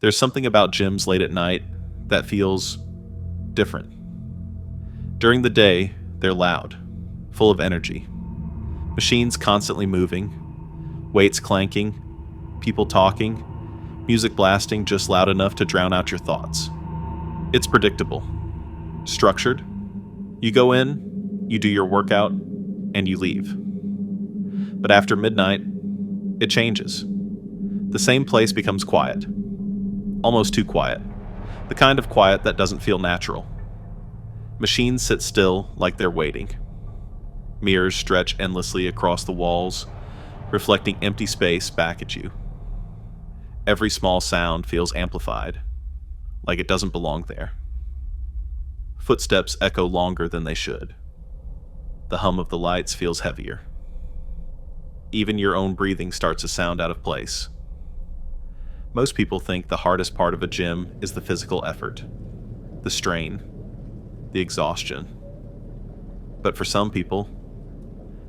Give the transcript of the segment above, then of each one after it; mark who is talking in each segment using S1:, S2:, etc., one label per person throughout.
S1: There's something about gyms late at night that feels different. During the day, they're loud, full of energy. Machines constantly moving, weights clanking, people talking, music blasting just loud enough to drown out your thoughts. It's predictable, structured. You go in, you do your workout, and you leave. But after midnight, it changes. The same place becomes quiet. Almost too quiet. The kind of quiet that doesn't feel natural. Machines sit still like they're waiting. Mirrors stretch endlessly across the walls, reflecting empty space back at you. Every small sound feels amplified, like it doesn't belong there. Footsteps echo longer than they should. The hum of the lights feels heavier. Even your own breathing starts to sound out of place. Most people think the hardest part of a gym is the physical effort, the strain, the exhaustion. But for some people,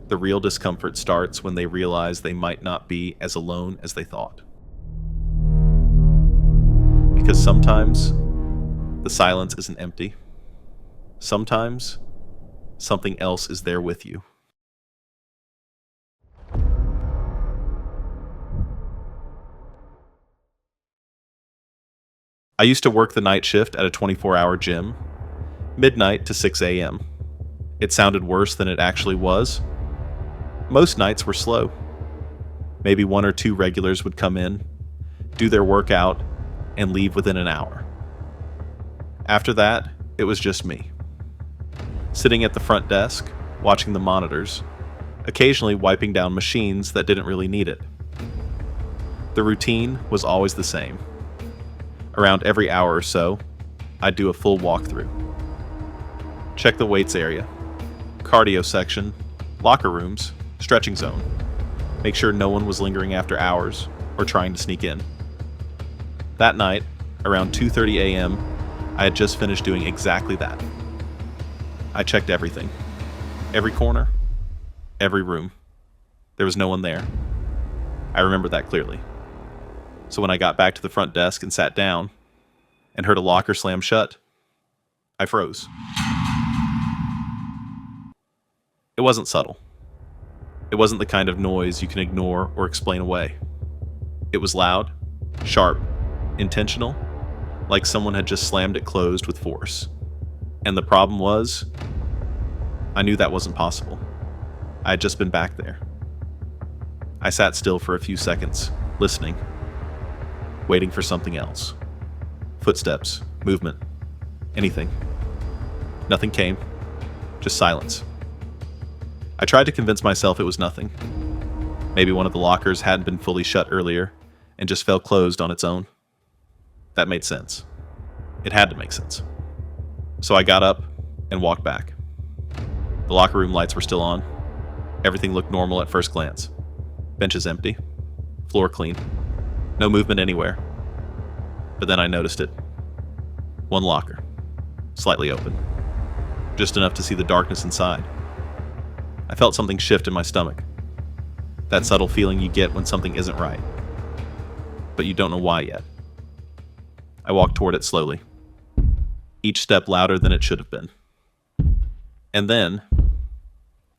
S1: the real discomfort starts when they realize they might not be as alone as they thought. Because sometimes, the silence isn't empty. Sometimes, something else is there with you. I used to work the night shift at a 24-hour gym, midnight to 6 a.m. It sounded worse than it actually was. Most nights were slow. Maybe one or two regulars would come in, do their workout, and leave within an hour. After that, it was just me. Sitting at the front desk, watching the monitors, occasionally wiping down machines that didn't really need it. The routine was always the same. Around every hour or so, I'd do a full walkthrough. Check the weights area, cardio section, locker rooms, stretching zone. Make sure no one was lingering after hours or trying to sneak in. That night, around 2:30 a.m., I had just finished doing exactly that. I checked everything. Every corner, every room. There was no one there. I remember that clearly. So when I got back to the front desk and sat down and heard a locker slam shut, I froze. It wasn't subtle. It wasn't the kind of noise you can ignore or explain away. It was loud, sharp, intentional, like someone had just slammed it closed with force. And the problem was, I knew that wasn't possible. I had just been back there. I sat still for a few seconds, listening, waiting for something else. Footsteps, movement, anything. Nothing came, just silence. I tried to convince myself it was nothing. Maybe one of the lockers hadn't been fully shut earlier and just fell closed on its own. That made sense. It had to make sense. So I got up and walked back. The locker room lights were still on. Everything looked normal at first glance. Benches empty, floor clean, no movement anywhere. But then I noticed it. One locker, slightly open, just enough to see the darkness inside. I felt something shift in my stomach. That subtle feeling you get when something isn't right, but you don't know why yet. I walked toward it slowly, each step louder than it should have been. And then,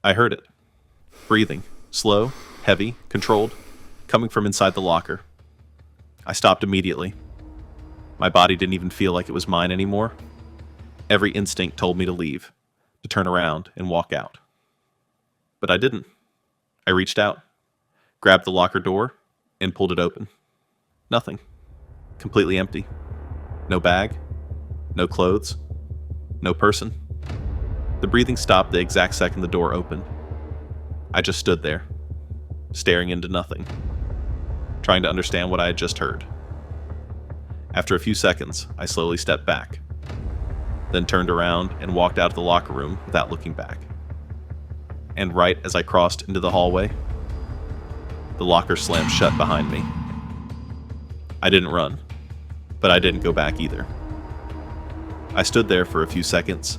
S1: I heard it. Breathing, slow, heavy, controlled, coming from inside the locker. I stopped immediately. My body didn't even feel like it was mine anymore. Every instinct told me to leave, to turn around and walk out. But I didn't. I reached out, grabbed the locker door, and pulled it open. Nothing. Completely empty. No bag, no clothes, no person. The breathing stopped the exact second the door opened. I just stood there, staring into nothing, trying to understand what I had just heard. After a few seconds, I slowly stepped back, then turned around and walked out of the locker room without looking back. And right as I crossed into the hallway, the locker slammed shut behind me. I didn't run, but I didn't go back either. I stood there for a few seconds,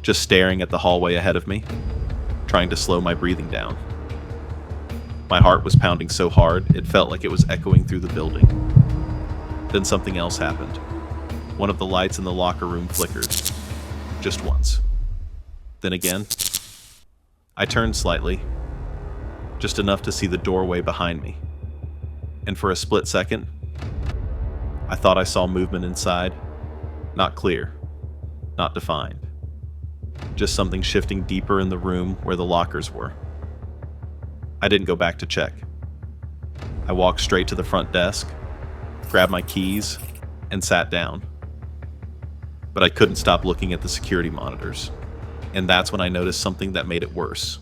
S1: just staring at the hallway ahead of me, trying to slow my breathing down. My heart was pounding so hard, it felt like it was echoing through the building. Then something else happened. One of the lights in the locker room flickered. Just once. Then again. I turned slightly, just enough to see the doorway behind me. And for a split second, I thought I saw movement inside. Not clear, not defined. Just something shifting deeper in the room where the lockers were. I didn't go back to check. I walked straight to the front desk, grabbed my keys, and sat down. But I couldn't stop looking at the security monitors. And that's when I noticed something that made it worse.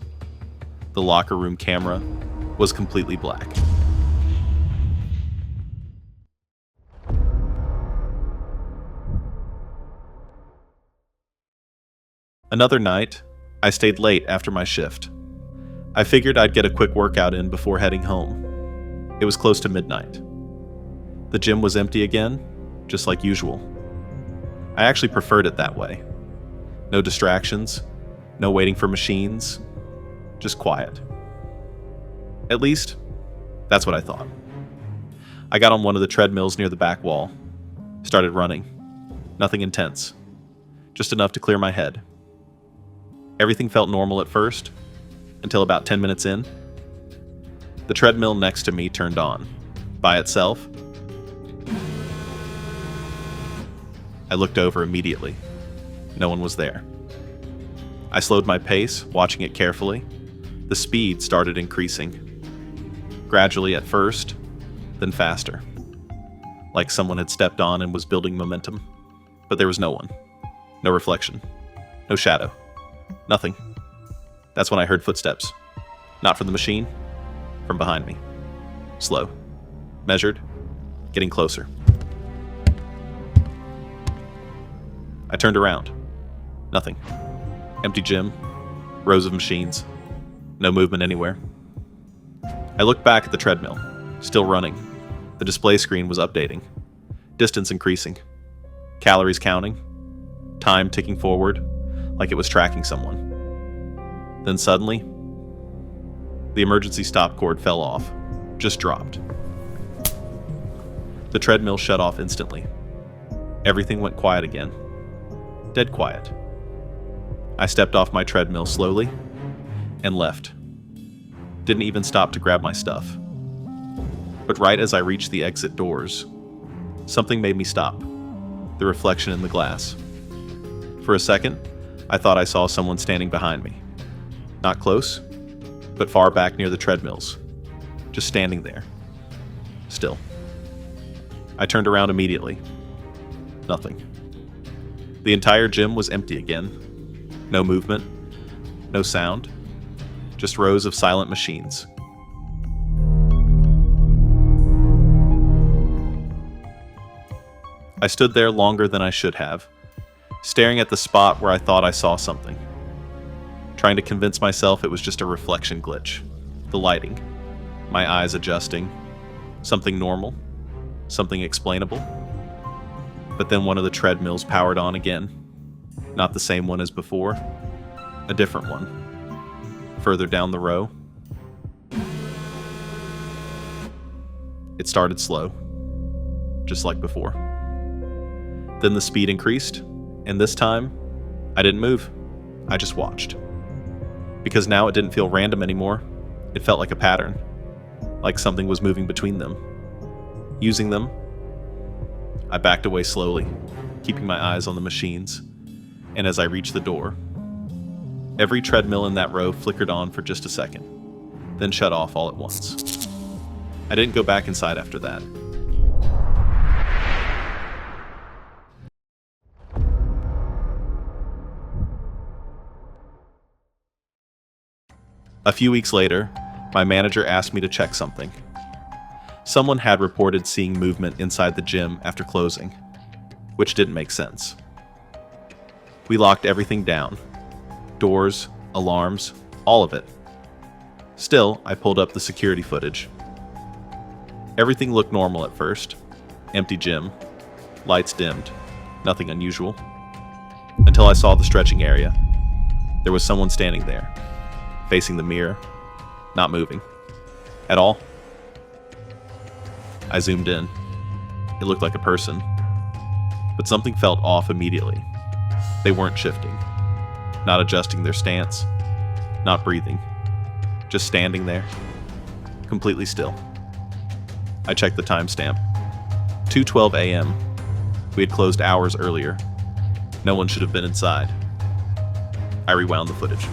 S1: The locker room camera was completely black. Another night, I stayed late after my shift. I figured I'd get a quick workout in before heading home. It was close to midnight. The gym was empty again, just like usual. I actually preferred it that way. No distractions, no waiting for machines, just quiet. At least, that's what I thought. I got on one of the treadmills near the back wall, started running. Nothing intense, just enough to clear my head. Everything felt normal at first, until about 10 minutes in. The treadmill next to me turned on, by itself. I looked over immediately. No one was there. I slowed my pace, watching it carefully. The speed started increasing. Gradually at first, then faster. Like someone had stepped on and was building momentum. But there was no one. No reflection. No shadow. Nothing. That's when I heard footsteps. Not from the machine, from behind me. Slow. Measured. Getting closer. I turned around. Nothing. Empty gym. Rows of machines. No movement anywhere. I looked back at the treadmill. Still running. The display screen was updating. Distance increasing. Calories counting. Time ticking forward, like it was tracking someone. Then suddenly, the emergency stop cord fell off. Just dropped. The treadmill shut off instantly. Everything went quiet again. Dead quiet. I stepped off my treadmill slowly and left. Didn't even stop to grab my stuff. But right as I reached the exit doors, something made me stop. The reflection in the glass. For a second, I thought I saw someone standing behind me. Not close, but far back near the treadmills. Just standing there. Still. I turned around immediately. Nothing. The entire gym was empty again. No movement, no sound, just rows of silent machines. I stood there longer than I should have, staring at the spot where I thought I saw something. Trying to convince myself it was just a reflection glitch. The lighting. My eyes adjusting. Something normal. Something explainable. But then one of the treadmills powered on again. Not the same one as before. A different one. Further down the row. It started slow. Just like before. Then the speed increased, and this time, I didn't move. I just watched. Because now it didn't feel random anymore. It felt like a pattern. Like something was moving between them. Using them, I backed away slowly, keeping my eyes on the machines. And as I reached the door, every treadmill in that row flickered on for just a second, then shut off all at once. I didn't go back inside after that. A few weeks later, my manager asked me to check something. Someone had reported seeing movement inside the gym after closing, which didn't make sense. We locked everything down. Doors, alarms, all of it. Still, I pulled up the security footage. Everything looked normal at first. Empty gym. Lights dimmed. Nothing unusual. Until I saw the stretching area. There was someone standing there, facing the mirror, not moving. At all. I zoomed in. It looked like a person, but something felt off immediately. They weren't shifting, not adjusting their stance, not breathing, just standing there, completely still. I checked the timestamp. 2:12 a.m. We had closed hours earlier. No one should have been inside. I rewound the footage.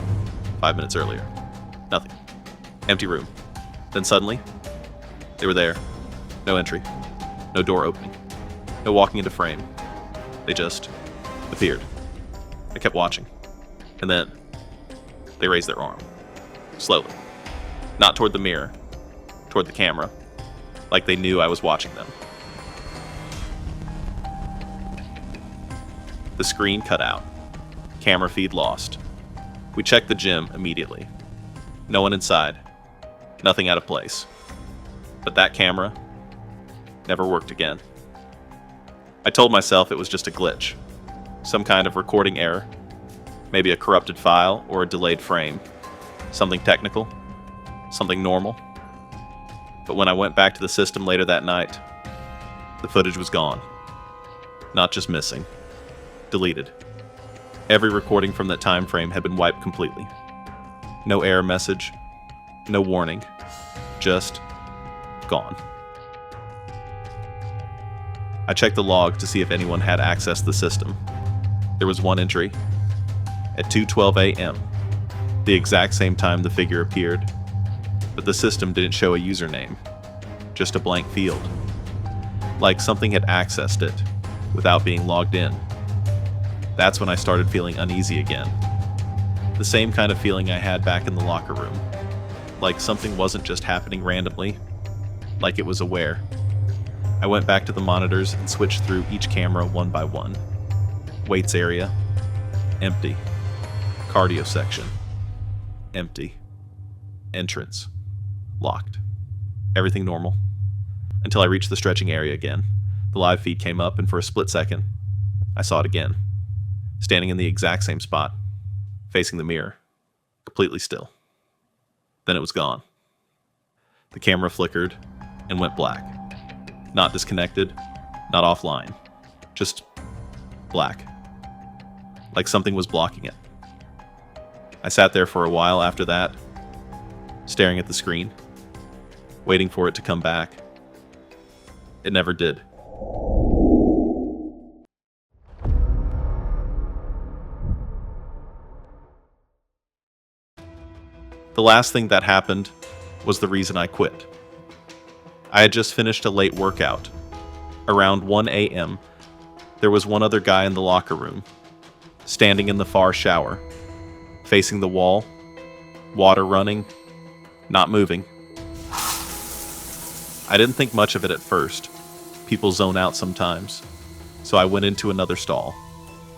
S1: 5 minutes earlier. Nothing. Empty room. Then suddenly, they were there. No entry. No door opening. No walking into frame. They just appeared. I kept watching. And then, they raised their arm. Slowly. Not toward the mirror. Toward the camera. Like they knew I was watching them. The screen cut out. Camera feed lost. We checked the gym immediately. No one inside. Nothing out of place. But that camera never worked again. I told myself it was just a glitch. Some kind of recording error. Maybe a corrupted file or a delayed frame. Something technical. Something normal. But when I went back to the system later that night, the footage was gone. Not just missing. Deleted. Every recording from that time frame had been wiped completely. No error message. No warning. Just gone. I checked the log to see if anyone had access to the system. There was one entry. At 2:12 a.m., the exact same time the figure appeared, but the system didn't show a username, just a blank field. Like something had accessed it without being logged in. That's when I started feeling uneasy again. The same kind of feeling I had back in the locker room. Like something wasn't just happening randomly, like it was aware. I went back to the monitors and switched through each camera one by one. Weights area, empty. Cardio section, empty. Entrance, locked. Everything normal. Until I reached the stretching area again. The live feed came up, and for a split second, I saw it again. Standing in the exact same spot, facing the mirror, completely still. Then it was gone. The camera flickered and went black. Not disconnected, not offline, just black. Like something was blocking it. I sat there for a while after that, staring at the screen, waiting for it to come back. It never did. The last thing that happened was the reason I quit. I had just finished a late workout. Around 1 a.m., there was one other guy in the locker room, standing in the far shower, facing the wall, water running, not moving. I didn't think much of it at first. People zone out sometimes, so I went into another stall,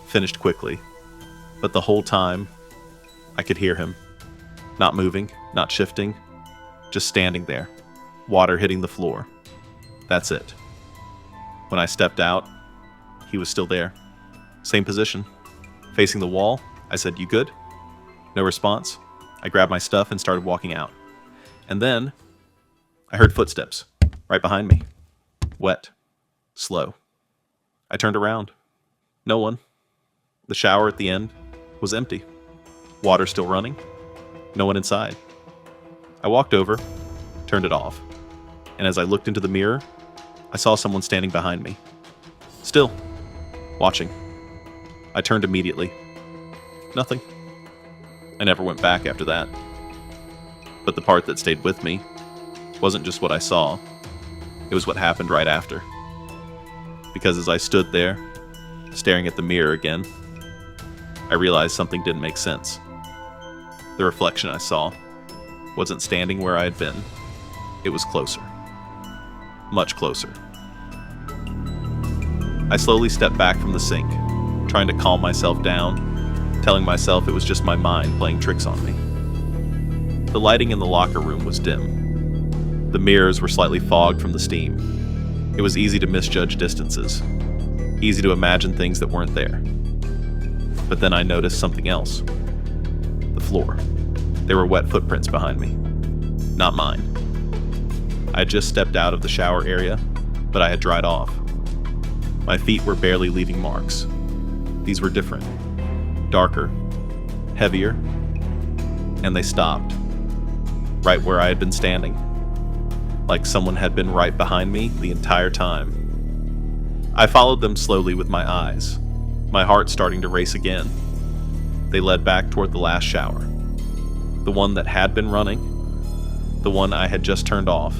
S1: finished quickly. But the whole time, I could hear him. Not moving, not shifting, just standing there, water hitting the floor. That's it. When I stepped out, he was still there. Same position. Facing the wall, I said, "You good?" No response. I grabbed my stuff and started walking out. And then, I heard footsteps, right behind me. Wet. Slow. I turned around. No one. The shower at the end was empty. Water still running. No one inside. I walked over, turned it off, and as I looked into the mirror, I saw someone standing behind me. Still, watching. I turned immediately. Nothing. I never went back after that. But the part that stayed with me wasn't just what I saw, it was what happened right after. Because as I stood there, staring at the mirror again, I realized something didn't make sense. The reflection I saw wasn't standing where I had been. It was closer. Much closer. I slowly stepped back from the sink, trying to calm myself down, telling myself it was just my mind playing tricks on me. The lighting in the locker room was dim. The mirrors were slightly fogged from the steam. It was easy to misjudge distances, easy to imagine things that weren't there. But then I noticed something else. The floor. There were wet footprints behind me. Not mine. I had just stepped out of the shower area, but I had dried off. My feet were barely leaving marks. These were different, darker, heavier, and they stopped, right where I had been standing, like someone had been right behind me the entire time. I followed them slowly with my eyes, my heart starting to race again. They led back toward the last shower, the one that had been running, the one I had just turned off,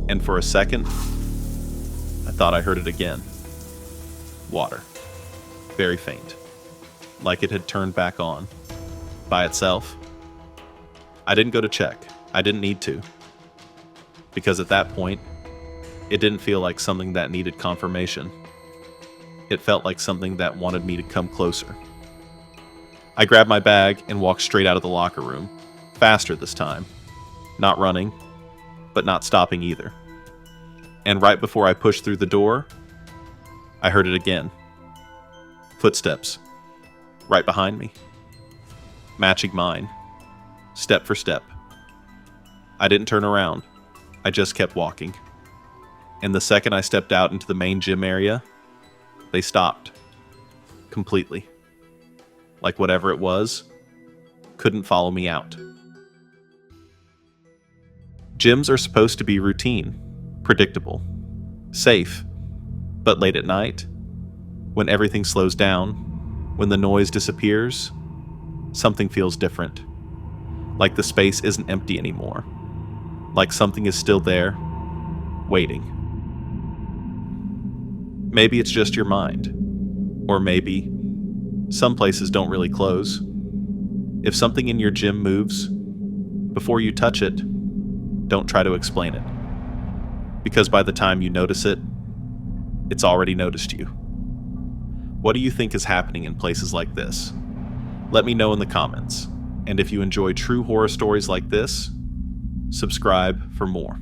S1: and for a second, I thought I heard it again. Water. Very faint, like it had turned back on, by itself. I didn't go to check. I didn't need to. Because at that point, it didn't feel like something that needed confirmation. It felt like something that wanted me to come closer. I grabbed my bag and walked straight out of the locker room, faster this time. Not running, but not stopping either. And right before I pushed through the door, I heard it again. Footsteps. Right behind me. Matching mine. Step for step. I didn't turn around. I just kept walking. And the second I stepped out into the main gym area, they stopped. Completely. Like whatever it was, couldn't follow me out. Gyms are supposed to be routine, predictable, safe, but late at night, when everything slows down, when the noise disappears, something feels different. Like the space isn't empty anymore. Like something is still there, waiting. Maybe it's just your mind. Or maybe some places don't really close. If something in your gym moves, before you touch it, don't try to explain it. Because by the time you notice it, it's already noticed you. What do you think is happening in places like this? Let me know in the comments. And if you enjoy true horror stories like this, subscribe for more.